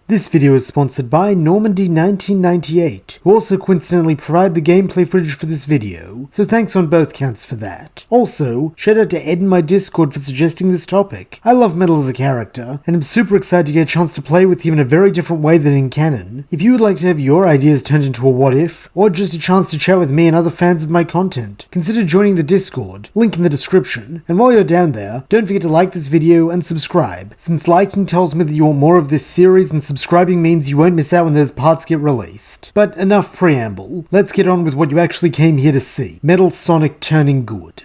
This video is sponsored by Normandy1998, who also coincidentally provided the gameplay footage for this video, so thanks on both counts for that. Also, shout out to Ed in my Discord for suggesting this topic. I love Metal as a character, and I'm super excited to get a chance to play with him in a very different way than in canon. If you would like to have your ideas turned into a what if, or just a chance to chat with me and other fans of my content, consider joining the Discord, link in the description, and while you're down there, don't forget to like this video and subscribe, since liking tells me that you want more of this series and subscribing means you won't miss out when those parts get released. But enough preamble, let's get on with what you actually came here to see. Metal Sonic turning good.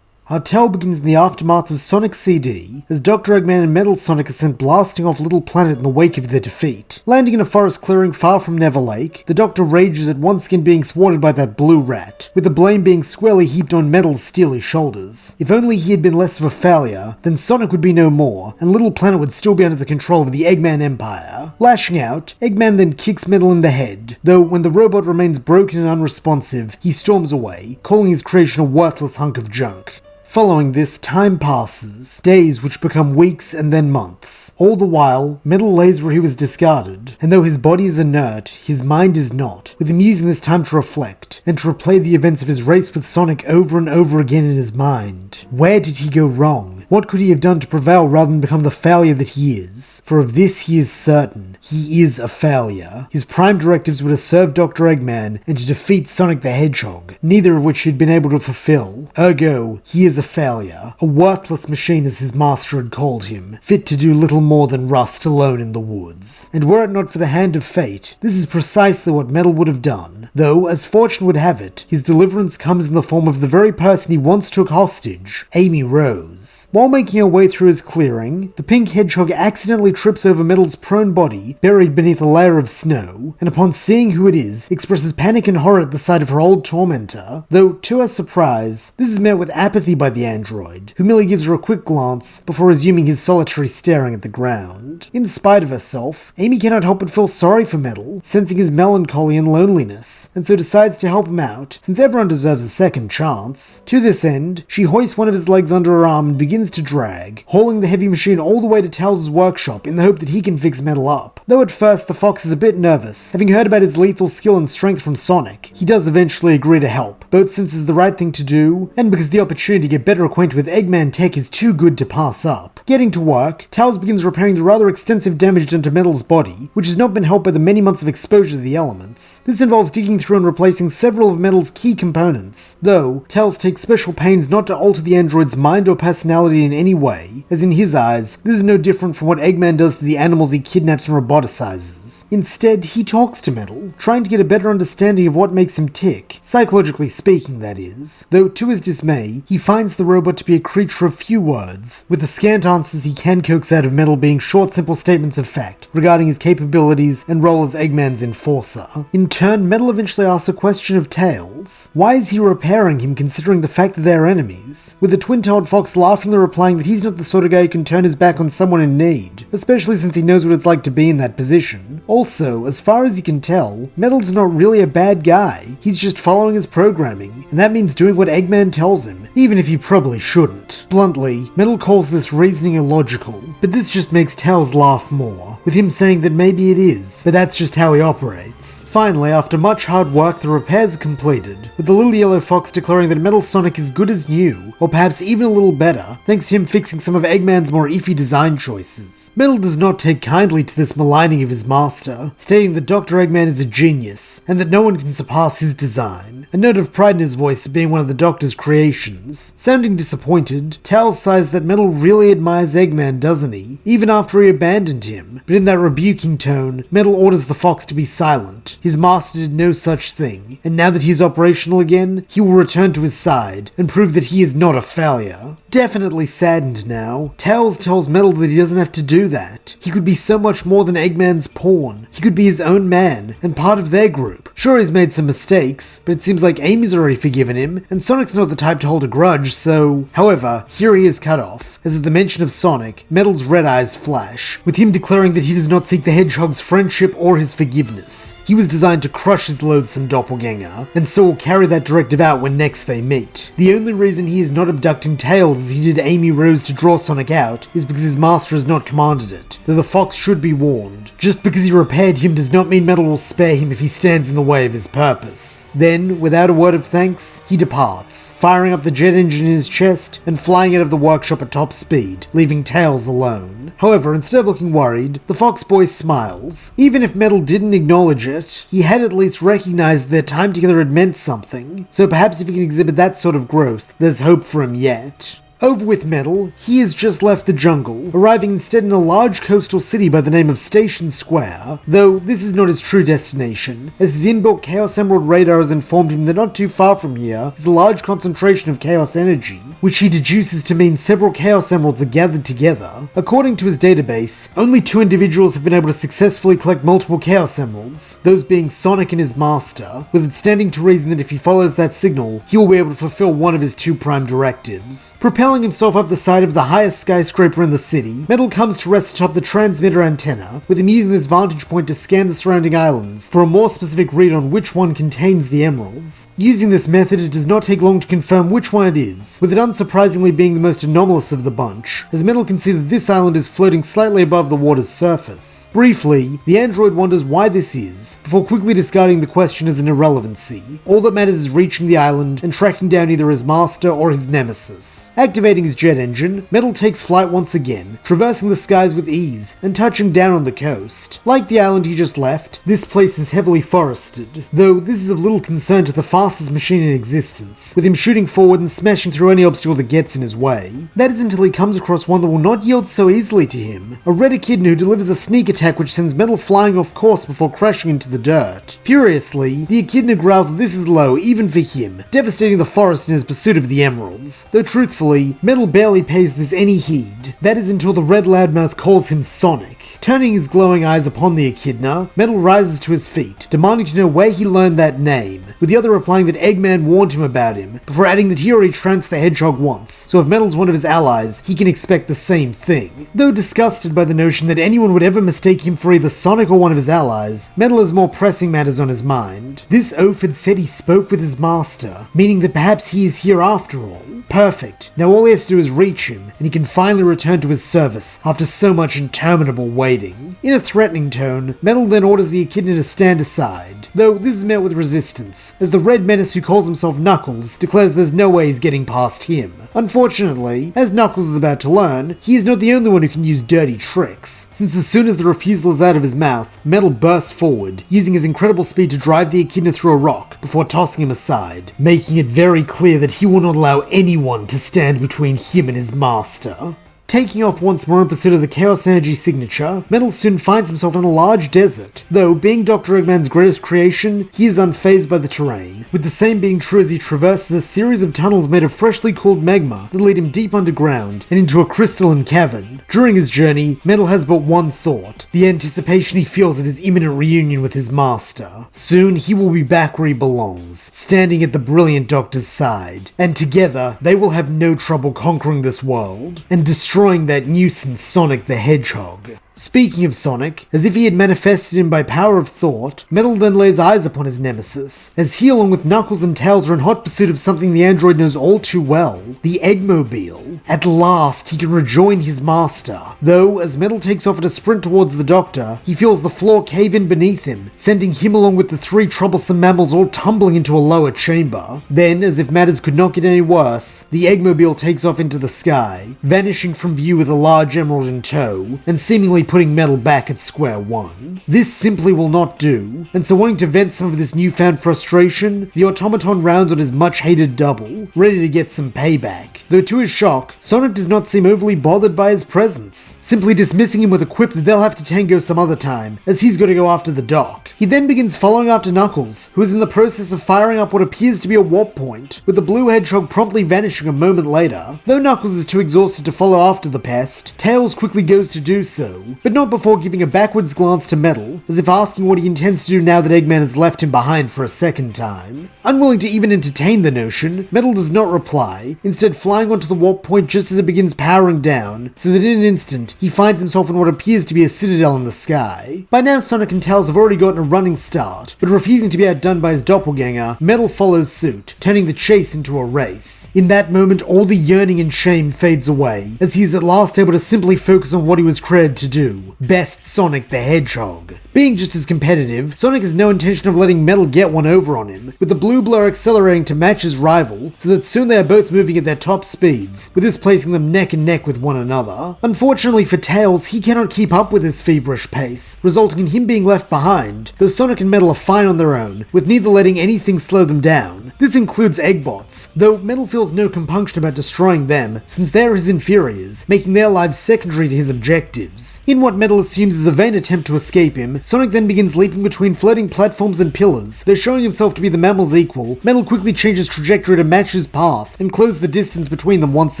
Our tale begins in the aftermath of Sonic CD, as Dr. Eggman and Metal Sonic are sent blasting off Little Planet in the wake of their defeat. Landing in a forest clearing far from Never Lake, the Doctor rages at once again being thwarted by that blue rat, with the blame being squarely heaped on Metal's steely shoulders. If only he had been less of a failure, then Sonic would be no more, and Little Planet would still be under the control of the Eggman Empire. Lashing out, Eggman then kicks Metal in the head, though when the robot remains broken and unresponsive, he storms away, calling his creation a worthless hunk of junk. Following this, time passes, days which become weeks and then months. All the while, Metal lays where he was discarded, and though his body is inert, his mind is not, with him using this time to reflect, and to replay the events of his race with Sonic over and over again in his mind. Where did he go wrong? What could he have done to prevail rather than become the failure that he is? For of this he is certain. He is a failure. His prime directives were to serve Dr. Eggman and to defeat Sonic the Hedgehog, neither of which he had been able to fulfill. Ergo, he is a failure. A worthless machine as his master had called him, fit to do little more than rust alone in the woods. And were it not for the hand of fate, this is precisely what Metal would have done. Though, as fortune would have it, his deliverance comes in the form of the very person he once took hostage, Amy Rose. While making her way through his clearing, the pink hedgehog accidentally trips over Metal's prone body, buried beneath a layer of snow, and upon seeing who it is, expresses panic and horror at the sight of her old tormentor, though, to her surprise, this is met with apathy by the android, who merely gives her a quick glance before resuming his solitary staring at the ground. In spite of herself, Amy cannot help but feel sorry for Metal, sensing his melancholy and loneliness, and so decides to help him out, since everyone deserves a second chance. To this end, she hoists one of his legs under her arm and begins to drag, hauling the heavy machine all the way to Tails' workshop in the hope that he can fix Metal up. Though at first the Fox is a bit nervous, having heard about his lethal skill and strength from Sonic, he does eventually agree to help, both since it's the right thing to do, and because the opportunity to get better acquainted with Eggman tech is too good to pass up. Getting to work, Tails begins repairing the rather extensive damage done to Metal's body, which has not been helped by the many months of exposure to the elements. This involves digging through and replacing several of Metal's key components, though Tails takes special pains not to alter the android's mind or personality in any way, as in his eyes, this is no different from what Eggman does to the animals he kidnaps and roboticizes. Instead, he talks to Metal, trying to get a better understanding of what makes him tick, psychologically speaking that is, though to his dismay, he finds the robot to be a creature of few words, with the scant answers he can coax out of Metal being short simple statements of fact regarding his capabilities and role as Eggman's enforcer. In turn, Metal eventually asks a question of Tails. Why is he repairing him considering the fact that they are enemies? With the twin-tailed fox laughingly replying that he's not the sort of guy who can turn his back on someone in need, especially since he knows what it's like to be in that position. Also, as far as he can tell, Metal's not really a bad guy. He's just following his programming, and that means doing what Eggman tells him, even if he probably shouldn't. Bluntly, Metal calls this reasoning illogical, but this just makes Tails laugh more, with him saying that maybe it is, but that's just how he operates. Finally, after much hard work, the repairs are completed, with the little yellow fox declaring that Metal Sonic is good as new, or perhaps even a little better, thanks to him fixing some of Eggman's more iffy design choices. Metal does not take kindly to this maligning of his master, stating that Dr. Eggman is a genius, and that no one can surpass his design, a note of pride in his voice at being one of the Doctor's creations. Sounding disappointed, Tails sighs that Metal really admires Eggman, doesn't he? Even after he abandoned him, but in that rebuking tone, Metal orders the fox to be silent. His master did no such thing, and now that he is operational again, he will return to his side and prove that he is not a failure. Definitely saddened now, Tails tells Metal that he doesn't have to do that. He could be so much more than Eggman's pawn. He could be his own man, and part of their group, Sure, he's made some mistakes, but it seems like Amy's already forgiven him, and Sonic's not the type to hold a grudge, so... However, here he is cut off, as at the mention of Sonic, Metal's red eyes flash, with him declaring that he does not seek the Hedgehog's friendship or his forgiveness. He was designed to crush his loathsome doppelganger, and so will carry that directive out when next they meet. The only reason he is not abducting Tails as he did Amy Rose to draw Sonic out is because his master has not commanded it, though the fox should be warned. Just because he repaired him does not mean Metal will spare him if he stands in the way of his purpose. Then, without a word of thanks, he departs, firing up the jet engine in his chest and flying out of the workshop at top speed, leaving Tails alone. However, instead of looking worried, the fox boy smiles. Even if Metal didn't acknowledge it, he had at least recognized that their time together had meant something, so perhaps if he can exhibit that sort of growth, there's hope for him yet. Over with Metal, he has just left the jungle, arriving instead in a large coastal city by the name of Station Square, though this is not his true destination, as his inbuilt Chaos Emerald radar has informed him that not too far from here is a large concentration of Chaos energy, which he deduces to mean several Chaos Emeralds are gathered together. According to his database, only 2 individuals have been able to successfully collect multiple Chaos Emeralds, those being Sonic and his master, with it standing to reason that if he follows that signal, he will be able to fulfill one of his 2 prime directives. Propelling himself up the side of the highest skyscraper in the city, Metal comes to rest atop the transmitter antenna, with him using this vantage point to scan the surrounding islands for a more specific read on which one contains the emeralds. Using this method, it does not take long to confirm which one it is, with it unsurprisingly being the most anomalous of the bunch, as Metal can see that this island is floating slightly above the water's surface. Briefly, the android wonders why this is, before quickly discarding the question as an irrelevancy. All that matters is reaching the island and tracking down either his master or his nemesis. Activating his jet engine, Metal takes flight once again, traversing the skies with ease and touching down on the coast. Like the island he just left, this place is heavily forested, though this is of little concern to the fastest machine in existence, with him shooting forward and smashing through any obstacle that gets in his way. That is until he comes across one that will not yield so easily to him, a red echidna who delivers a sneak attack which sends Metal flying off course before crashing into the dirt. Furiously, the echidna growls that this is low even for him, devastating the forest in his pursuit of the emeralds, though truthfully, Metal barely pays this any heed. That is until the red loudmouth calls him Sonic. Turning his glowing eyes upon the echidna, Metal rises to his feet, demanding to know where he learned that name, with the other replying that Eggman warned him about him, before adding that he already trounced the hedgehog once, so if Metal's one of his allies, he can expect the same thing. Though disgusted by the notion that anyone would ever mistake him for either Sonic or one of his allies, Metal has more pressing matters on his mind. This oaf had said he spoke with his master, meaning that perhaps he is here after all. Perfect. Now all he has to do is reach him, and he can finally return to his service after so much interminable waiting. In a threatening tone, Metal then orders the echidna to stand aside, though this is met with resistance, as the red menace who calls himself Knuckles declares there's no way he's getting past him. Unfortunately, as Knuckles is about to learn, he is not the only one who can use dirty tricks, since as soon as the refusal is out of his mouth, Metal bursts forward, using his incredible speed to drive the echidna through a rock before tossing him aside, making it very clear that he will not allow anyone to stand between him and his master. Taking off once more in pursuit of the Chaos Energy signature, Metal soon finds himself in a large desert, though being Dr. Eggman's greatest creation, he is unfazed by the terrain, with the same being true as he traverses a series of tunnels made of freshly cooled magma that lead him deep underground and into a crystalline cavern. During his journey, Metal has but one thought, the anticipation he feels at his imminent reunion with his master. Soon he will be back where he belongs, standing at the brilliant Doctor's side, and together they will have no trouble conquering this world and destroying that nuisance Sonic the Hedgehog. Speaking of Sonic, as if he had manifested him by power of thought, Metal then lays eyes upon his nemesis, as he along with Knuckles and Tails are in hot pursuit of something the android knows all too well, the Eggmobile. At last, he can rejoin his master, though as Metal takes off at a sprint towards the Doctor, he feels the floor cave in beneath him, sending him along with the 3 troublesome mammals all tumbling into a lower chamber. Then, as if matters could not get any worse, the Eggmobile takes off into the sky, vanishing from view with a large emerald in tow, and seemingly putting Metal back at square one. This simply will not do, and so wanting to vent some of this newfound frustration, the automaton rounds on his much-hated double, ready to get some payback. Though to his shock, Sonic does not seem overly bothered by his presence, simply dismissing him with a quip that they'll have to tango some other time, as he's got to go after the Doc. He then begins following after Knuckles, who is in the process of firing up what appears to be a warp point, with the blue hedgehog promptly vanishing a moment later. Though Knuckles is too exhausted to follow after the pest, Tails quickly goes to do so, but not before giving a backwards glance to Metal, as if asking what he intends to do now that Eggman has left him behind for a second time. Unwilling to even entertain the notion, Metal does not reply, instead flying onto the warp point just as it begins powering down, so that in an instant, he finds himself in what appears to be a citadel in the sky. By now, Sonic and Tails have already gotten a running start, but refusing to be outdone by his doppelganger, Metal follows suit, turning the chase into a race. In that moment, all the yearning and shame fades away, as he is at last able to simply focus on what he was created to do: best Sonic the Hedgehog. Being just as competitive, Sonic has no intention of letting Metal get one over on him, with the blue blur accelerating to match his rival, so that soon they are both moving at their top speeds, with this placing them neck and neck with one another. Unfortunately for Tails, he cannot keep up with this feverish pace, resulting in him being left behind, though Sonic and Metal are fine on their own, with neither letting anything slow them down. This includes Eggbots, though Metal feels no compunction about destroying them, since they are his inferiors, making their lives secondary to his objectives. In what Metal assumes is a vain attempt to escape him, Sonic then begins leaping between floating platforms and pillars, though showing himself to be the mammal's equal. Metal quickly changes trajectory to match his path, and close the distance between them once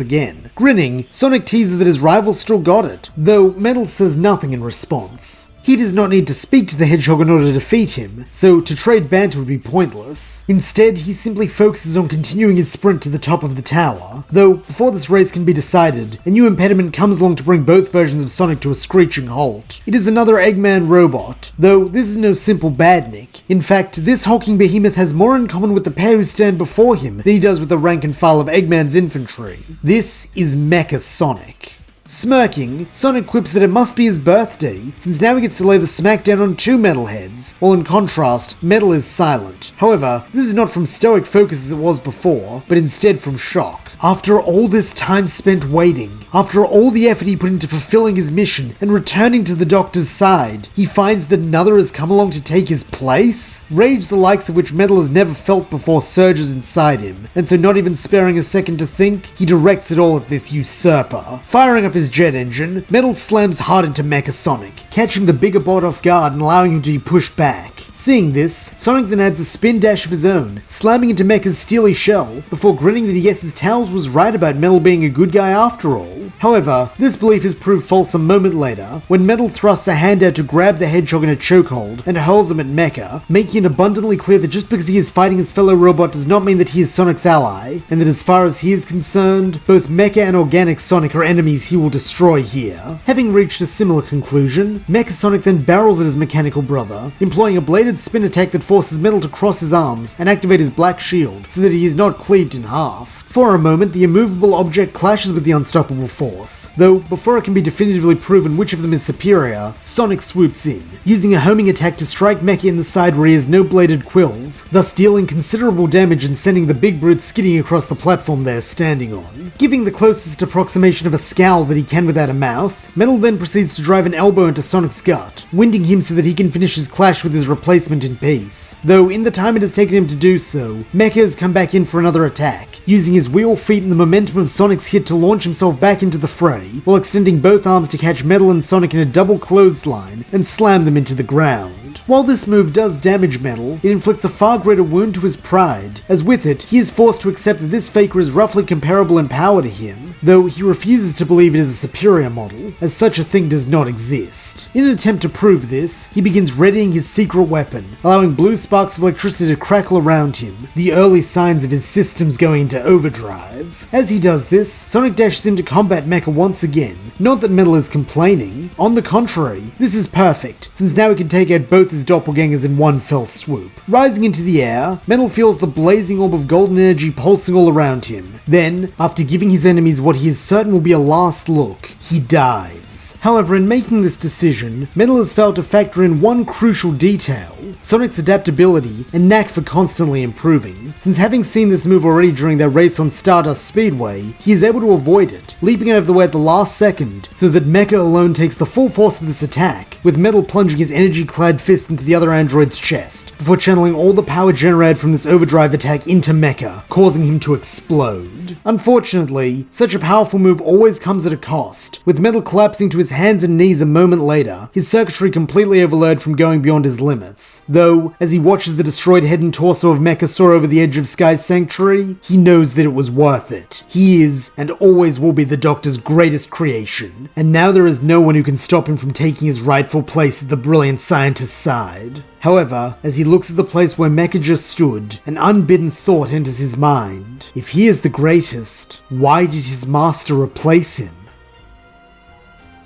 again. Grinning, Sonic teases that his rival still got it, though Metal says nothing in response. He does not need to speak to the Hedgehog in order to defeat him, so to trade banter would be pointless. Instead, he simply focuses on continuing his sprint to the top of the tower, though before this race can be decided, a new impediment comes along to bring both versions of Sonic to a screeching halt. It is another Eggman robot, though this is no simple badnik. In fact, this hulking behemoth has more in common with the pair who stand before him than he does with the rank and file of Eggman's infantry. This is Mecha Sonic. Smirking, Sonic quips that it must be his birthday, since now he gets to lay the smackdown on two Metal heads, while in contrast, Metal is silent. However, this is not from stoic focus as it was before, but instead from shock. After all this time spent waiting, after all the effort he put into fulfilling his mission and returning to the Doctor's side, he finds that another has come along to take his place? Rage the likes of which Metal has never felt before surges inside him, and so not even sparing a second to think, he directs it all at this usurper. Firing up his jet engine, Metal slams hard into Mecha Sonic, catching the bigger bot off guard and allowing him to be pushed back. Seeing this, Sonic then adds a spin dash of his own, slamming into Mecha's steely shell, before grinning that he guesses Tails was right about Metal being a good guy after all. However, this belief is proved false a moment later, when Metal thrusts a hand out to grab the Hedgehog in a chokehold and hurls him at Mecha, making it abundantly clear that just because he is fighting his fellow robot does not mean that he is Sonic's ally, and that as far as he is concerned, both Mecha and Organic Sonic are enemies he will destroy here. Having reached a similar conclusion, Mecha Sonic then barrels at his mechanical brother, employing a bladed spin attack that forces Metal to cross his arms and activate his black shield so that he is not cleaved in half. For a moment, the immovable object clashes with the unstoppable force, though before it can be definitively proven which of them is superior, Sonic swoops in, using a homing attack to strike Mecha in the side where he has no bladed quills, thus dealing considerable damage and sending the big brute skidding across the platform they are standing on. Giving the closest approximation of a scowl that he can without a mouth, Metal then proceeds to drive an elbow into Sonic's gut, winding him so that he can finish his clash with his replacement in peace. Though in the time it has taken him to do so, Mecha has come back in for another attack, using his wheel feet and the momentum of Sonic's hit to launch himself back into the fray, while extending both arms to catch Metal and Sonic in a double clothesline and slam them into the ground. While this move does damage Metal, it inflicts a far greater wound to his pride, as with it, he is forced to accept that this faker is roughly comparable in power to him, though he refuses to believe it is a superior model, as such a thing does not exist. In an attempt to prove this, he begins readying his secret weapon, allowing blue sparks of electricity to crackle around him, the early signs of his systems going into overdrive. As he does this, Sonic dashes into combat Mecha once again. Not that Metal is complaining, on the contrary, this is perfect, since now he can take out both his doppelgangers in one fell swoop. Rising into the air, Metal feels the blazing orb of golden energy pulsing all around him. Then, after giving his enemies what he is certain will be a last look, he dives. However, in making this decision, Metal has failed to factor in one crucial detail: Sonic's adaptability and knack for constantly improving. Since having seen this move already during their race on Stardust Speedway, he is able to avoid it, leaping out of the way at the last second, so that Mecha alone takes the full force of this attack, with Metal plunging his energy-clad fist into the other android's chest, before channeling all the power generated from this overdrive attack into Mecha, causing him to explode. Unfortunately, such a powerful move always comes at a cost, with Metal collapsing to his hands and knees a moment later, his circuitry completely overloaded from going beyond his limits. Though, as he watches the destroyed head and torso of Mecha soar over the edge of Sky's sanctuary, he knows that it was worth it. He is, and always will be, the Doctor's greatest creation, and now there is no one who can stop him from taking his rightful place at the brilliant scientist's side. However, as he looks at the place where Mecha just stood, an unbidden thought enters his mind. If he is the greatest, why did his master replace him?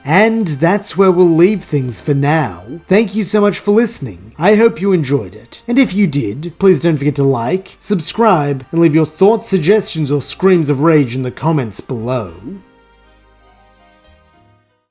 And that's where we'll leave things for now. Thank you so much for listening. I hope you enjoyed it. And if you did, please don't forget to like, subscribe, and leave your thoughts, suggestions, or screams of rage in the comments below.